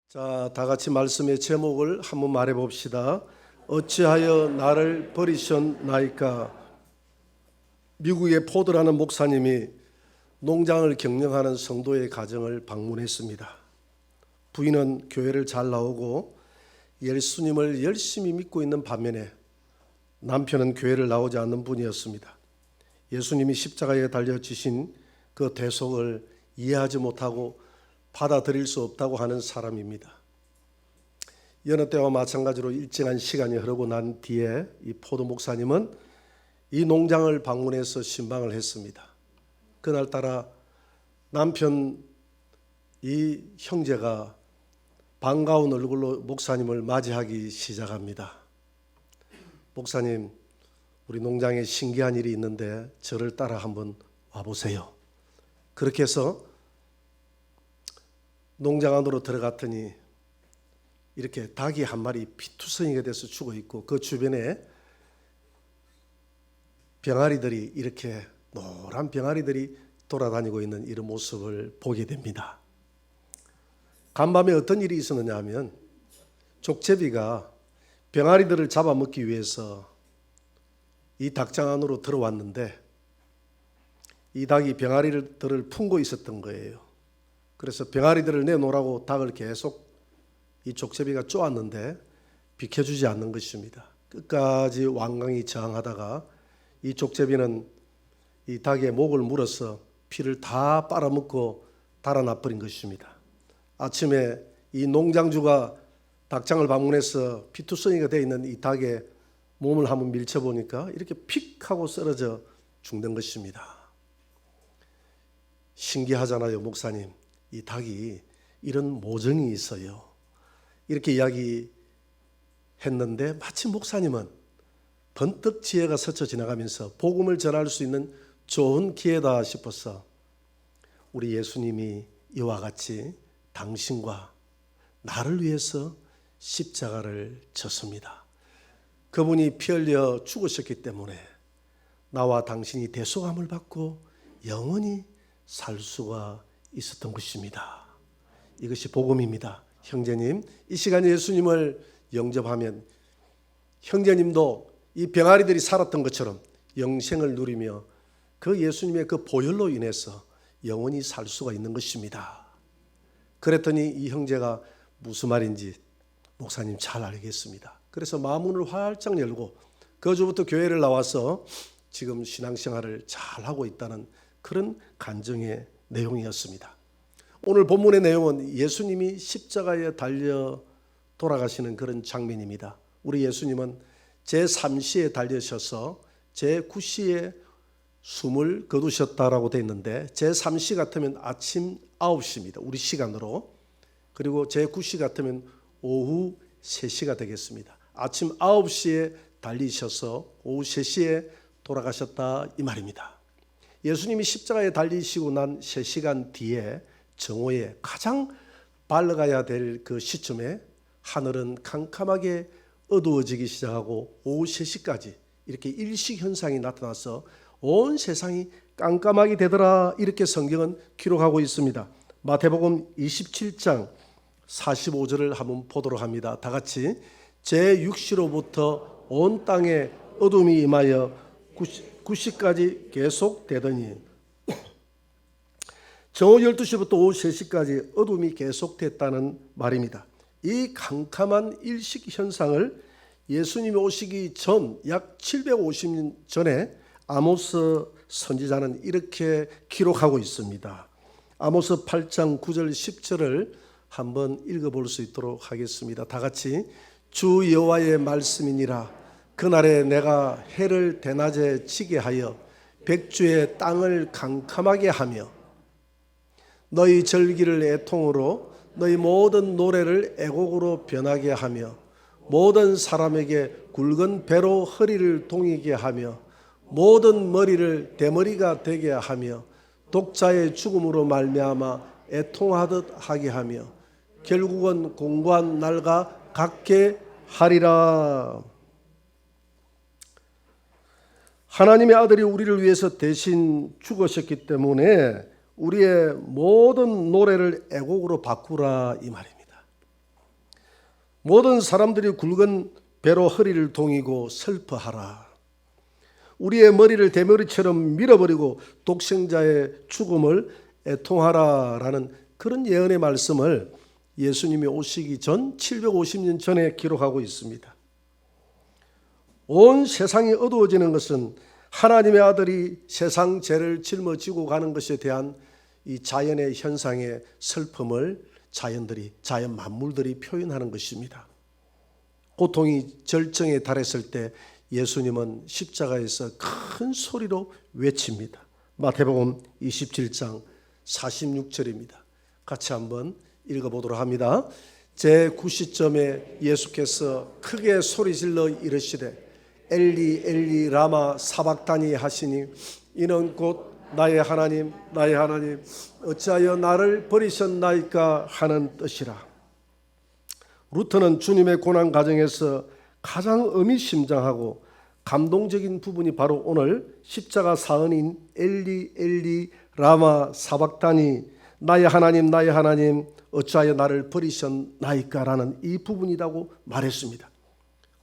자, 다 같이 말씀의 제목을 한번 말해 봅시다. 어찌하여 나를 버리셨나이까? 미국의 포드라는 목사님이 농장을 경영하는 성도의 가정을 방문했습니다. 부인은 교회를 잘 나오고 예수님을 열심히 믿고 있는 반면에 남편은 교회를 나오지 않는 분이었습니다. 예수님이 십자가에 달려지신 그 대속을 이해하지 못하고 받아들일 수 없다고 하는 사람입니다. 여느 때와 마찬가지로 일정한 시간이 흐르고 난 뒤에 이 포도 목사님은 이 농장을 방문해서 신방을 했습니다. 그날따라 남편 이 형제가 반가운 얼굴로 목사님을 맞이하기 시작합니다. 목사님, 우리 농장에 신기한 일이 있는데 저를 따라 한번 와보세요. 그렇게 해서 농장 안으로 들어갔더니 이렇게 닭이 한 마리 피투성이가 돼서 죽어 있고 그 주변에 병아리들이 이렇게 노란 병아리들이 돌아다니고 있는 이런 모습을 보게 됩니다. 간밤에 어떤 일이 있었느냐 하면 족제비가 병아리들을 잡아먹기 위해서 이 닭장 안으로 들어왔는데 이 닭이 병아리들을 품고 있었던 거예요. 그래서 병아리들을 내놓으라고 닭을 계속 이 족제비가 쪼았는데 비켜주지 않는 것입니다. 끝까지 완강히 저항하다가 이 족제비는 이 닭의 목을 물어서 피를 다 빨아먹고 달아나버린 것입니다. 아침에 이 농장주가 닭장을 방문해서 피투성이가 되어 있는 이 닭의 몸을 한번 밀쳐보니까 이렇게 픽 하고 쓰러져 죽는 것입니다. 신기하잖아요, 목사님. 이 닭이 이런 모정이 있어요. 이렇게 이야기했는데 마치 목사님은 번뜩 지혜가 스쳐 지나가면서 복음을 전할 수 있는 좋은 기회다 싶어서 우리 예수님이 이와 같이 당신과 나를 위해서 십자가를 졌습니다. 그분이 피 흘려 죽으셨기 때문에 나와 당신이 대속함을 받고 영원히 살 수가 있었던 것입니다. 이것이 복음입니다. 형제님, 이 시간에 예수님을 영접하면 형제님도 이 병아리들이 살았던 것처럼 영생을 누리며 그 예수님의 그 보혈로 인해서 영원히 살 수가 있는 것입니다. 그랬더니 이 형제가 무슨 말인지 목사님 잘 알겠습니다. 그래서 마음문을 활짝 열고 그 주부터 교회를 나와서 지금 신앙생활을 잘하고 있다는 그런 간증의 내용이었습니다. 오늘 본문의 내용은 예수님이 십자가에 달려 돌아가시는 그런 장면입니다. 우리 예수님은 제3시에 달리셔서 제9시에 숨을 거두셨다라고 되어 있는데 제3시 같으면 아침 9시입니다. 우리 시간으로. 그리고 제9시 같으면 오후 3시가 되겠습니다. 아침 9시에 달리셔서 오후 3시에 돌아가셨다 이 말입니다. 예수님이 십자가에 달리시고 난 3시간 뒤에 정오에 가장 밝아야 될 그 시점에 하늘은 캄캄하게 어두워지기 시작하고 오후 3시까지 이렇게 일식 현상이 나타나서 온 세상이 깜깜하게 되더라 이렇게 성경은 기록하고 있습니다. 마태복음 27장 45절을 한번 보도록 합니다. 다 같이 제6시로부터 온 땅에 어둠이 임하여 9시까지 계속되더니 정오 12시부터 오후 3시까지 어둠이 계속됐다는 말입니다. 이 캄캄한 일식 현상을 예수님이 오시기 전 약 750년 전에 아모스 선지자는 이렇게 기록하고 있습니다. 아모스 8장 9절 10절을 한번 읽어볼 수 있도록 하겠습니다. 다 같이 주 여호와의 말씀이니라. 그날에 내가 해를 대낮에 지게 하여 백주의 땅을 캄캄하게 하며 너희 절기를 애통으로 너희 모든 노래를 애곡으로 변하게 하며 모든 사람에게 굵은 배로 허리를 동이게 하며 모든 머리를 대머리가 되게 하며 독자의 죽음으로 말미암아 애통하듯 하게 하며 결국은 공고한 날과 같게 하리라. 하나님의 아들이 우리를 위해서 대신 죽으셨기 때문에 우리의 모든 노래를 애곡으로 바꾸라 이 말입니다. 모든 사람들이 굵은 배로 허리를 동이고 슬퍼하라. 우리의 머리를 대머리처럼 밀어버리고 독생자의 죽음을 애통하라라는 그런 예언의 말씀을 예수님이 오시기 전 750년 전에 기록하고 있습니다. 온 세상이 어두워지는 것은 하나님의 아들이 세상 죄를 짊어지고 가는 것에 대한 이 자연의 현상의 슬픔을 자연 만물들이 표현하는 것입니다. 고통이 절정에 달했을 때 예수님은 십자가에서 큰 소리로 외칩니다. 마태복음 27장 46절입니다. 같이 한번 읽어보도록 합니다. 제9시점에 예수께서 크게 소리질러 이르시되 엘리 엘리 라마 사박다니 하시니 이는 곧 나의 하나님 나의 하나님 어찌하여 나를 버리셨나이까 하는 뜻이라. 루터는 주님의 고난 과정에서 가장 의미심장하고 감동적인 부분이 바로 오늘 십자가 사언인 엘리 엘리 라마 사박다니 나의 하나님 어찌하여 나를 버리셨나이까라는 이 부분이라고 말했습니다.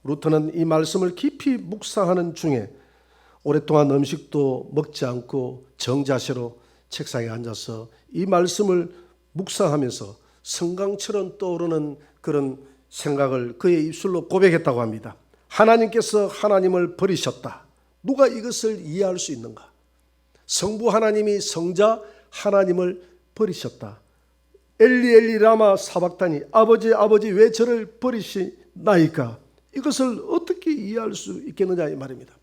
루터는 이 말씀을 깊이 묵상하는 중에 오랫동안 음식도 먹지 않고 정자세로 책상에 앉아서 이 말씀을 묵상하면서 성강처럼 떠오르는 그런 생각을 그의 입술로 고백했다고 합니다. 하나님께서 하나님을 버리셨다. 누가 이것을 이해할 수 있는가? 성부 하나님이 성자 하나님을 버리셨다. 엘리 엘리 라마 사박다니 아버지 왜 저를 버리시나이까? 이것을 어떻게 이해할 수 있겠느냐 이 말입니다.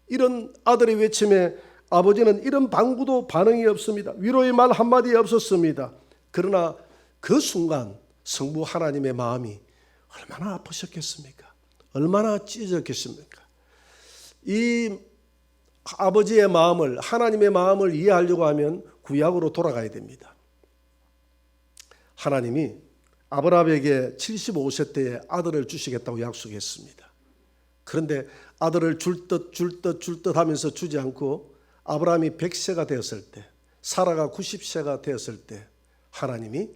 이런 아들의 외침에 아버지는 이런 방구도 반응이 없습니다. 위로의 말 한마디 없었습니다. 그러나 그 순간 성부 하나님의 마음이 얼마나 아프셨겠습니까? 얼마나 찢어졌겠습니까? 이 아버지의 마음을, 하나님의 마음을 이해하려고 하면 구약으로 돌아가야 됩니다. 하나님이 아브라함에게 75세 때에 아들을 주시겠다고 약속했습니다. 그런데 아들을 줄 듯 하면서 주지 않고 아브라함이 100세가 되었을 때, 사라가 90세가 되었을 때 하나님이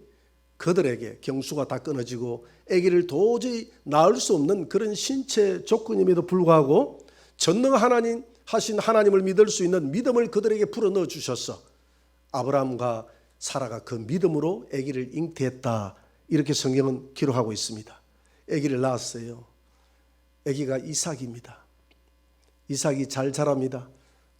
그들에게 경수가 다 끊어지고 아기를 도저히 낳을 수 없는 그런 신체 조건임에도 불구하고 전능 하나님 하신 하나님을 믿을 수 있는 믿음을 그들에게 불어넣어 주셔서 아브라함과 사라가 그 믿음으로 아기를 잉태했다. 이렇게 성경은 기록하고 있습니다. 아기를 낳았어요. 아기가 이삭입니다. 이삭이 잘 자랍니다.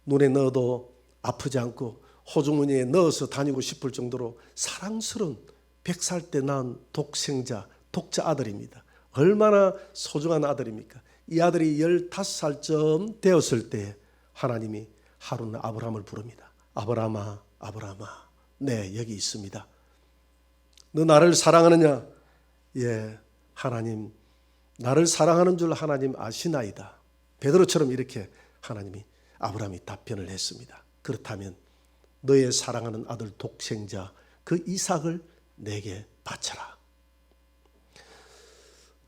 눈에 넣어도 아프지 않고 호주머니에 넣어서 다니고 싶을 정도로 사랑스러운 100살 때 낳은 독자 아들입니다. 얼마나 소중한 아들입니까? 이 아들이 15살쯤 되었을 때 하나님이 하루는 아브라함을 부릅니다. 아브라함아 네 여기 있습니다. 너 나를 사랑하느냐? 예, 하나님 나를 사랑하는 줄 하나님 아시나이다. 베드로처럼 이렇게 아브라함이 답변을 했습니다. 그렇다면 너의 사랑하는 아들 독생자 그 이삭을 내게 바쳐라.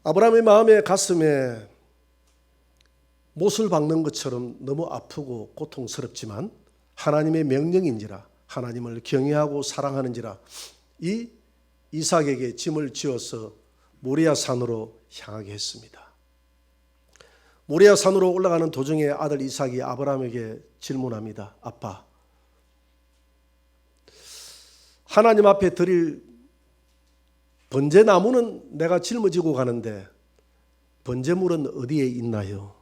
아브라함의 마음에 가슴에 못을 박는 것처럼 너무 아프고 고통스럽지만 하나님의 명령인지라 하나님을 경외하고 사랑하는지라 이 이삭에게 짐을 지어서 모리아 산으로 향하게 했습니다. 모리아 산으로 올라가는 도중에 아들 이삭이 아브라함에게 질문합니다. 아빠, 하나님 앞에 드릴 번제나무는 내가 짊어지고 가는데 번제물은 어디에 있나요?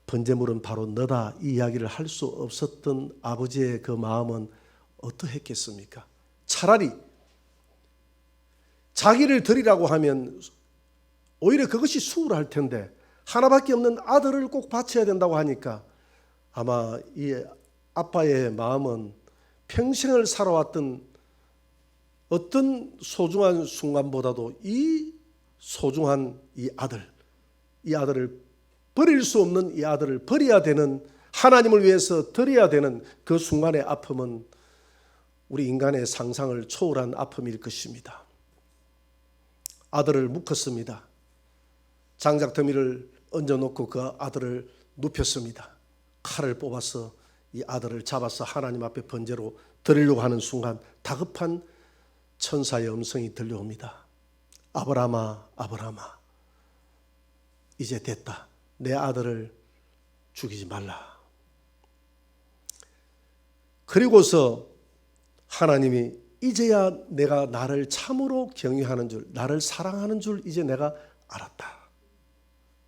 번제물은 바로 너다. 이 이야기를 할 수 없었던 아버지의 그 마음은 어떠했겠습니까? 차라리 자기를 드리라고 하면 오히려 그것이 수월할 텐데 하나밖에 없는 아들을 꼭 바쳐야 된다고 하니까 아마 이 아빠의 마음은 평생을 살아왔던 어떤 소중한 순간보다도 이 소중한 이 아들을 버릴 수 없는 이 아들을 버려야 되는, 하나님을 위해서 드려야 되는 그 순간의 아픔은 우리 인간의 상상을 초월한 아픔일 것입니다. 아들을 묶었습니다. 장작더미를 얹어놓고 그 아들을 눕혔습니다. 칼을 뽑아서 이 아들을 잡아서 하나님 앞에 번제로 드리려고 하는 순간 다급한 천사의 음성이 들려옵니다. 아브라함아, 아브라함아, 이제 됐다. 내 아들을 죽이지 말라. 그리고서 하나님이 이제야 내가 나를 참으로 경외하는 줄, 나를 사랑하는 줄 이제 내가 알았다.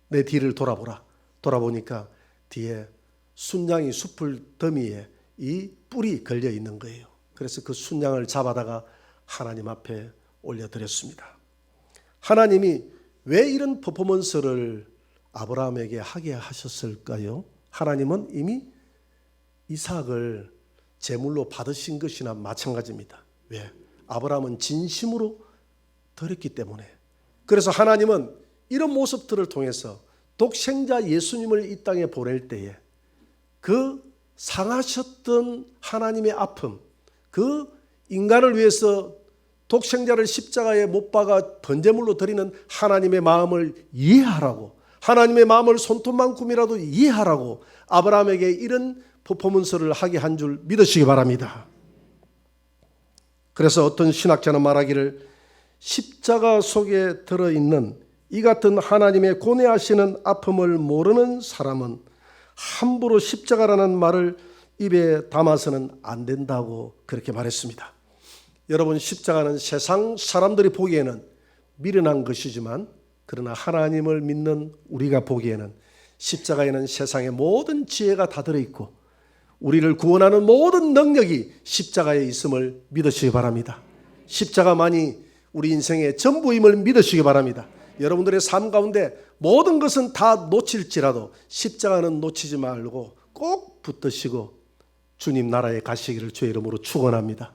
내 뒤를 돌아보라. 돌아보니까 뒤에 순양이 숲을 더미에 이 뿔이 걸려 있는 거예요. 그래서 그 순양을 잡아다가 하나님 앞에 올려드렸습니다. 하나님이 왜 이런 퍼포먼스를 아브라함에게 하게 하셨을까요? 하나님은 이미 이삭을 제물로 받으신 것이나 마찬가지입니다. 왜? 아브라함은 진심으로 드렸기 때문에. 그래서 하나님은 이런 모습들을 통해서 독생자 예수님을 이 땅에 보낼 때에 그 상하셨던 하나님의 아픔, 그 인간을 위해서 독생자를 십자가에 못 박아 번제물로 드리는 하나님의 마음을 이해하라고, 하나님의 마음을 손톱만큼이라도 이해하라고 아브라함에게 이런 퍼포먼스를 하게 한 줄 믿으시기 바랍니다. 그래서 어떤 신학자는 말하기를 십자가 속에 들어있는 이 같은 하나님의 고뇌하시는 아픔을 모르는 사람은 함부로 십자가라는 말을 입에 담아서는 안 된다고 그렇게 말했습니다. 여러분, 십자가는 세상 사람들이 보기에는 미련한 것이지만 그러나 하나님을 믿는 우리가 보기에는 십자가에는 세상의 모든 지혜가 다 들어있고 우리를 구원하는 모든 능력이 십자가에 있음을 믿으시기 바랍니다. 십자가만이 우리 인생의 전부임을 믿으시기 바랍니다. 여러분들의 삶 가운데 모든 것은 다 놓칠지라도 십자가는 놓치지 말고 꼭 붙드시고 주님 나라에 가시기를 주의 이름으로 축원합니다.